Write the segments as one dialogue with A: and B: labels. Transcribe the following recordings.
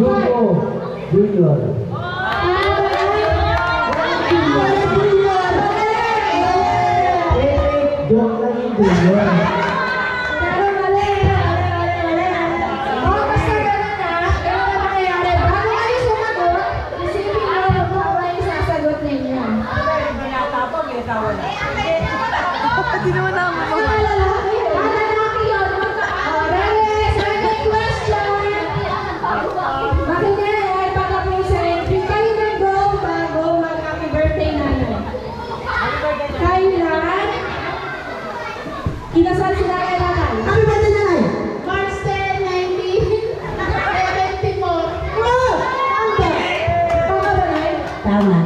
A: Lugo Junior. Joke lang yung Junior.
B: Pero mali. Oh, basta ganun na. Ganun na mangyayari. Bago kayo sumagot, isipin nyo kung ano yung sasagot ninyo.
C: Hindi naman naman mo.
B: Malalaki yun. Ready? Second question. Makinig, pag-apusin. Kayo nag-go bago mag-happy birthday nanay. Kailan? Kinasal sila kay nanay.
A: Happy birthday, nanay!
B: March 10, 1974.
A: Oh!
B: Tama ba, Nay?
A: Tama.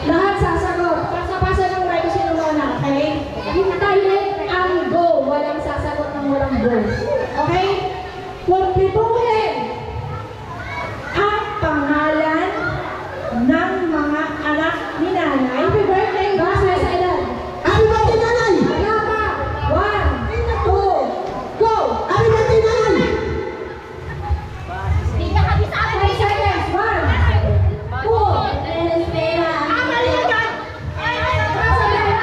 B: Lahat sasagot. Pasa-pasa ng right kung sino muna, okay? Hintayin ang go. Walang sasagot ng walang go. Okay? Kumpletuhin ang pangalan ng mga anak ni nanay. Happy birthday! Base sa edad.
A: Happy birthday, nanay!
B: Wala pa. 1, 2, go!
A: Happy birthday, nanay!
B: 10 seconds. 1, 2,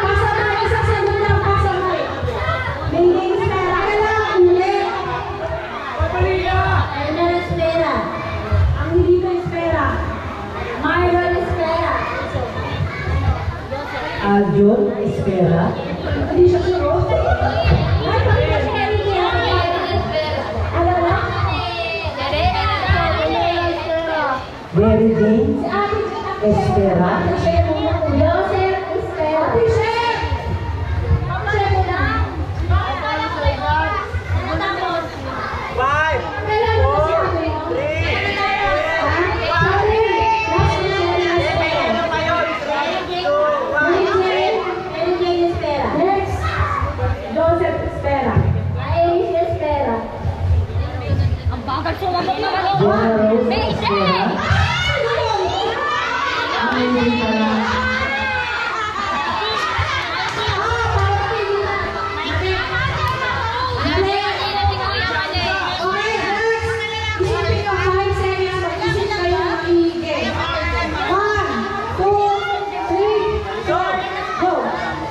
B: Pasamay, isang segundo lang, pasamay. Hindi espera. Kailangan ulit. Ang hindi ko espera. Myron espera.
A: John Espera.
B: Hindi siya sure. Ay, pakita siya kanina. Ano na?
A: Mary Jane
B: Si Ate
A: Espera.
B: Ate Shem. Joseph espera. Ate Shem. Shem lang. Kailan mo si Ate mo? Sorry. Last Michelle espera. Next. Joseph espera.
C: Ang bagal sumagot naman ito.
A: Jonah Rose Espera.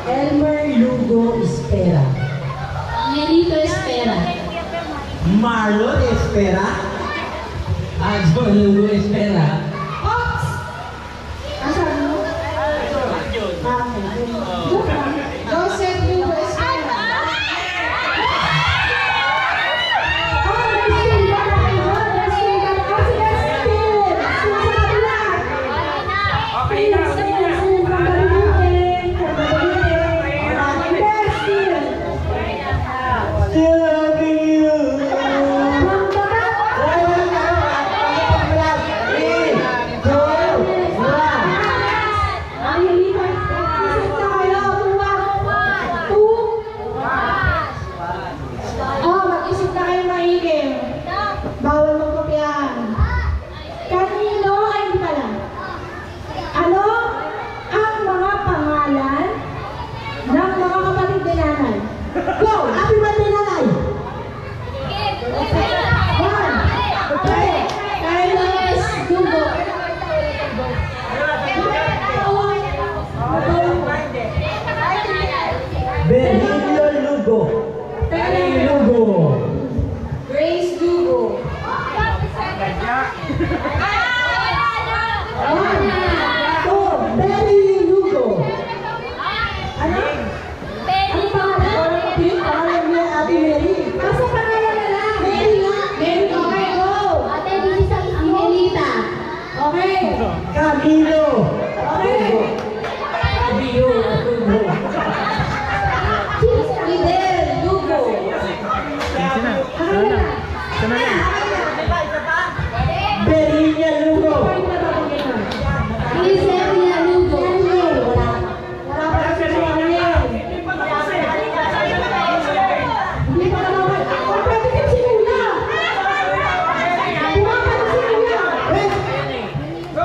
A: Elmer Lugo Espera.
B: Melito espera.
A: Marlon Espera. John Lugo Espera.
B: Ops! Asan mo? Joseph Lugo espera. Oh, may still ba tayo? May still ba? Oh, sige, still. Sumasabi lang.
C: Okay na.
B: Still, pagalitin. Yes, still.
A: Still loving you.
B: From the back. Ang Melito espera. Isip na kayo. Mag-isip na kayo maigi. Bawal magkopyahan. Kanino ay hindi pala? Ano ang mga pangalan ng mga kapatid ni nanay? Go!
A: Happy birthday, nanay!
B: One, two, Carlos Dugo.
A: Benilio Lugo. Lugo.
B: Grace Dugo. One, two,
A: Benilio Lugo.
B: ano? Ang pangalan?
A: Pangalan niya, Ate Mary.
B: Kaso pangalan na lang. Mary nga. Mary, okay, go. Okay.
A: Camilo.
B: Okay.
A: Camilo.
B: Sino si Akala na.
A: Berhilya Lugo.
B: Point na babanggitin mo.
C: Giselle Lugo.
B: Wala pa kasi si Ariel. Hindi pa naman. Oh, pwede din si Luna. Bumakan si Luna.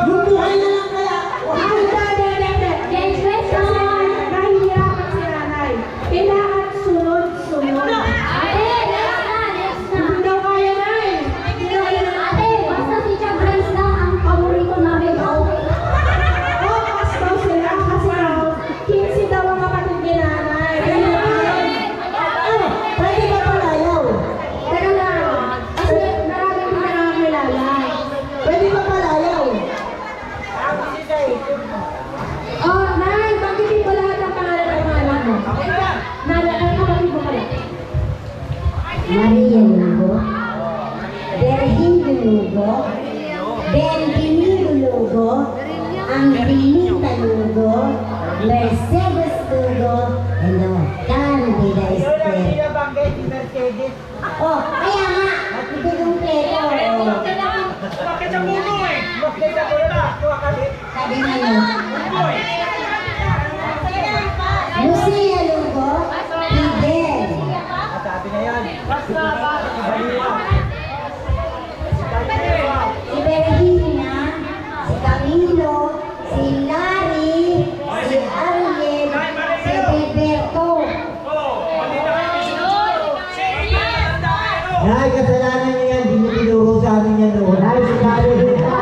A: Lubuhay na lang kaya.
B: Hindi.
C: James Weston.
B: Nahihirapan si nanay. Kailangan sunod-sunod.
C: Ate, next na.
B: Hindi daw kaya, Nay. Hindi daw kaya, Nay.
C: Ate, basta si Tia Grace lang ang paborito namin. Okay.
B: Focus daw sila kasi daw, 15 daw ang kapatid ni nanay.
A: Pwede ba palayaw?
B: Teka lang. Kasi maraming hindi nakakilala.
A: Pwede ba palayaw?
B: Oh, Nay, banggitin mo lahat ng pangalan ng mga anak mo. Ang kapatid mo pala.
D: Maria Lugo, Berhildo Lugo, Benjamino Lugo, Angelita Lugo, Mercedes Lugo, and Candida Esther. Oh, kaya nga, ito yung pleto. Sabi nga yun. Lucia Lugo, Fidel. Si Berhina, si Camilo, si Larry, si Ariel, si Gilberto.
A: Nay, kasalanan niyo yan. Hindi niyo tinuro sa amin yan noon. Nay, si Kari,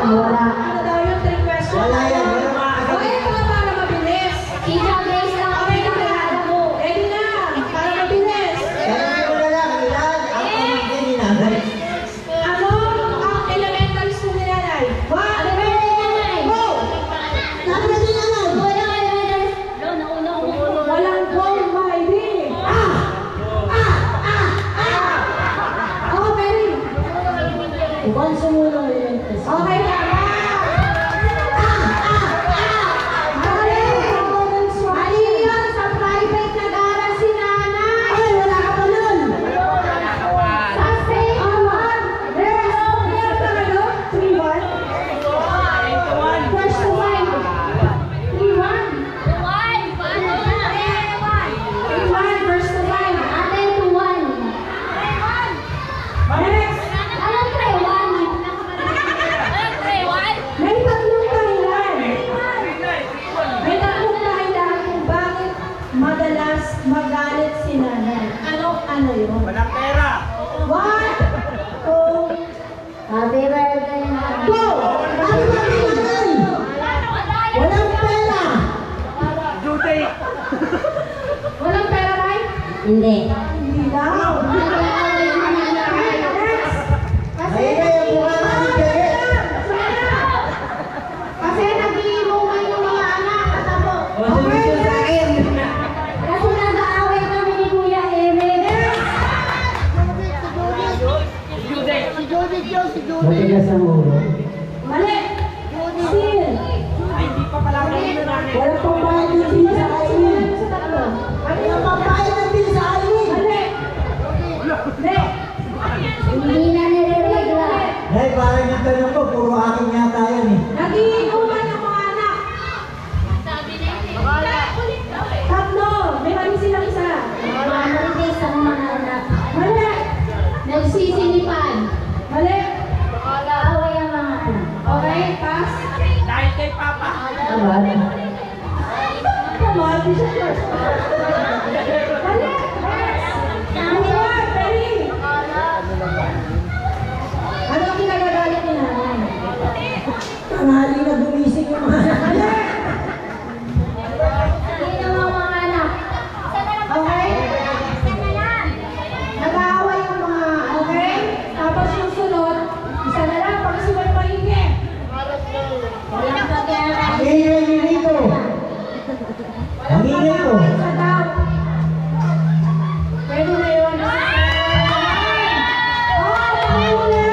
A: wala.
B: Ano daw yung 3 questions?
A: Wala yan. Wala mga
B: O, ito nga para mabilis.
C: Si Tia Grace lang ang
B: Okay na ba?
C: pinakilala mo.
B: Ready na. Para mabilis.
A: Kaya ko na lang. Ilan ang pamangkin ni nanay?
B: Ano ang elementary school ni nanay?
C: Ate, pwede nanay.
B: Go!
A: Sabi na din nanay.
C: Wala ka naman. No, nauna ko.
B: Walang goal, Maidi. Oh, very.
D: Buwan sumulong elementary school.
B: Okay, tama. Mali yun, sa private nag-aaral si nanay.
A: Ay, wala ka pa nun.
B: Sa state one. Meron ka ano? 3-1? First to five. 3-1. 3-1, first to five.
C: Ate, 2-1.
B: Next.
C: Anong 3-1?
B: May tatlong dahilan. May tatlong dahilan kung bakit madalas magalit si nanay. Ano yun?
E: Walang pera.
B: 1, 2,
D: Happy birthday, Mama.
B: go!
A: Ano ba ni nanay? Walang pera.
E: Due date.
B: Walang pera, Nay?
D: Hindi.
B: Hindi daw. Next. Kasi
A: Ay, ay, buka na ni Kaya.
B: Kasi nag-iinuman yung mga anak. Katabo.
A: Sige sa akin.
C: Kasi nag-aaway kami ni Kuya Eric.
E: Due date.
A: Matigas ang ulo.
B: Mali. Still.
E: Ay, hindi pa pala kami na namin.
A: Walang pambayad ng bill sa kainin.
B: Sa tatlo.
A: Walang pambayad ng bill sa kainin.
B: Mali. Mali.
C: Hindi na nire-regla.
A: Nay, parang yung tanong ko, puro akin yata yan eh.
B: Nag-iinuman yung mga anak. Tatlo. May mali silang isa.
C: Marites ang mga anak.
B: Mali.
C: Nagsisinipan.
B: Mali.
C: Nag-aaway ang mga anak.
B: Okay, pass.
E: Dahil kay Papa.
A: Aman.
B: Come on, this is yours. Mali. Forward, ready. Ano ang kinagagalit ni nanay?
A: Tanghali na gumising yung mga
B: Mali.
C: Hindi naman mga anak.
B: Okay? Nag-aaway yung mga, okay? Tapos yung sunod, isa na lang, pag-suway maigi.
C: Walang pag-aaral.
A: Ang ingay niyo dito. Ang ingay ko.
B: Isa daw. Pwede na yun. Oh, mahuli!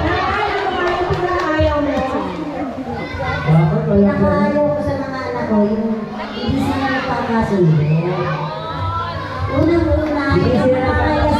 B: Nanay, ano ba yung pinaayaw mo?
A: Bakit wala ka?
D: Nakaayaw ko sa mga anak ko yung hindi sila nagpapasundo. Unang-una,
A: Hindi
D: yung
A: sila
D: mga kailas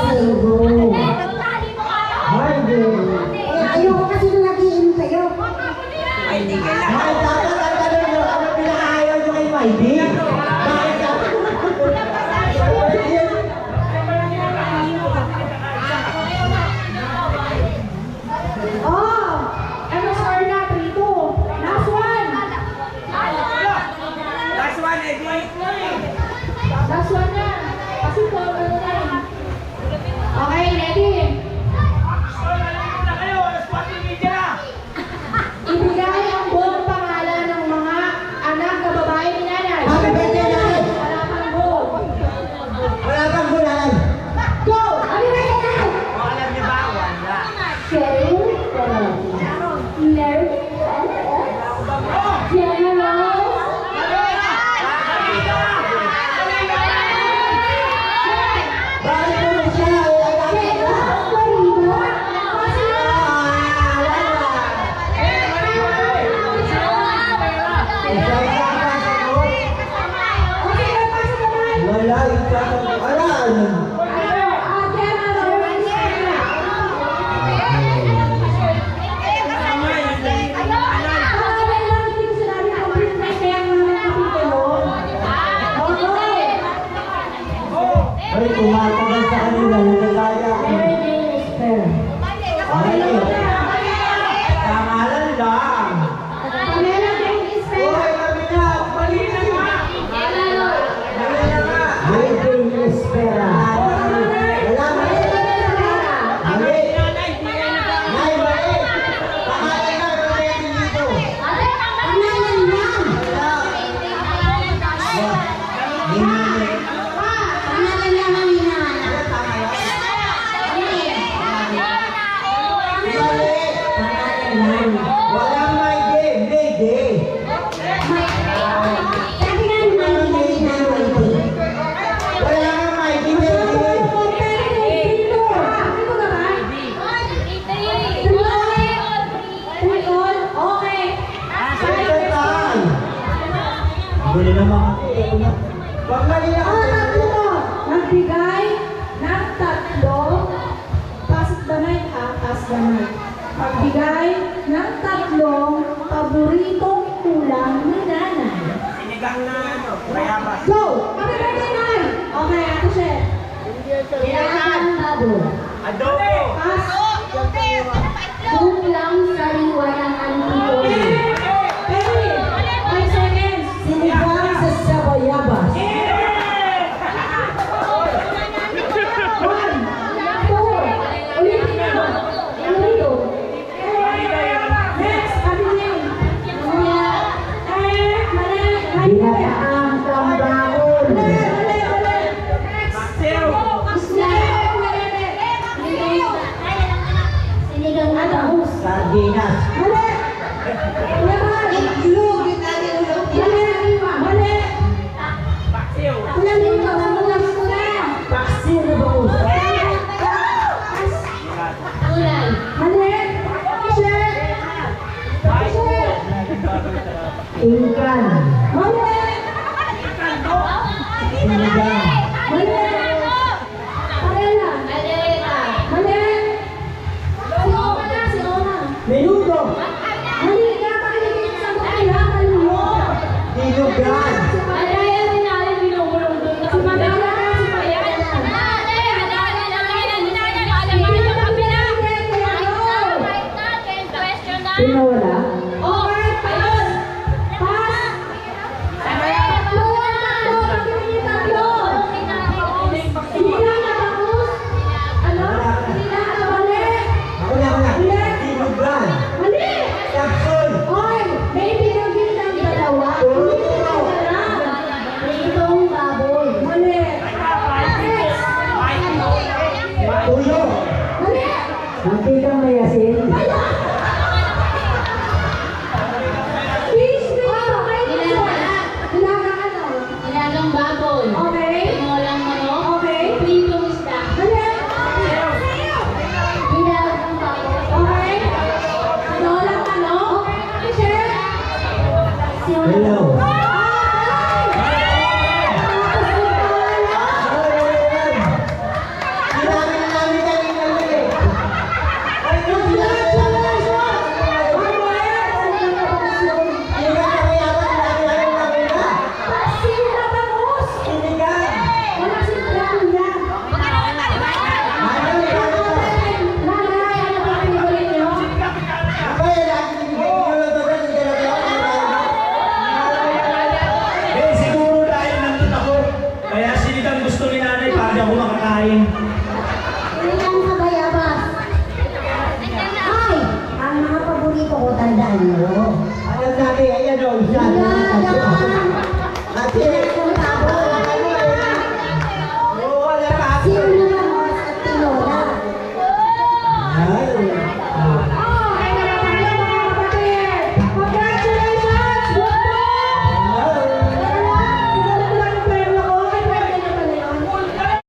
A: nila, yung kagaya.
D: Mary Jane Espera.
A: Ay, pangalan lang.
B: Pamela Jane Espera.
A: Hoy, kami na, mali na nga. Mali na nga. Mary Jane Espera. Wala mali. Mali. Nay, mali. Pangalan na, gawin dito.
D: Pangalan lang.
A: Hindi.
D: Pangalan lang ang hinahanap.
A: Tama yan.
D: Pangalan lang.
A: Walang may day, may day.
D: Sabi nga naman nila hinahanap.
A: Wala nga may day, may day.
B: Okay.
A: Ito tayo. Huli naman. Wag mali na kasi.
B: Nagbigay ng tatlong pasit damay ha, pas damay. Magbigay ng tatlong paboritong ulam ni nanay.
E: Sinigang na ano, bayabas.
B: Go! Happy birthday, Nay! Okay, Ate Chef.
D: Kailangan baboy.
E: Adobo.
B: Pas.
D: Kuklang sariwa ng antipolo.
B: Perry, 5 seconds.
A: Sinigang sa sabayabas.
B: 1, 2, ulitin nyo. Ulitin. Next, Ate Jane. Mali.
A: Binataang tambaon.
B: Mali. Next.
E: Paksiw.
D: Sinigang na bangus.
A: Sardinas.
B: Mali. Itlog. Mali.
E: Paksiw.
A: Paksiw na bangus.
D: Gulay.
A: Ingkan. Sinigang. Menudo. Dinugan. Pinawala. Ako na. Dinugan. Kapsul.
D: Pritong baboy.
A: Tuyo. Mantikang may asin.
D: Nilagang baboy.
B: Okay.
D: Tinolang manok.
B: Okay.
D: Pritong isda. Nilagang baboy.
B: Okay. Lolang manok. Chef.
A: Hello.
E: Siguro dahil nandun ako. Kaya sinigang gusto ni nanay para di ako makakain.
D: Sinigang sa bayabas. Ay! Ang mga paborito ko, tandaan mo.
A: Alam natin, ayan o, isa.
D: Nilagang
A: Ate,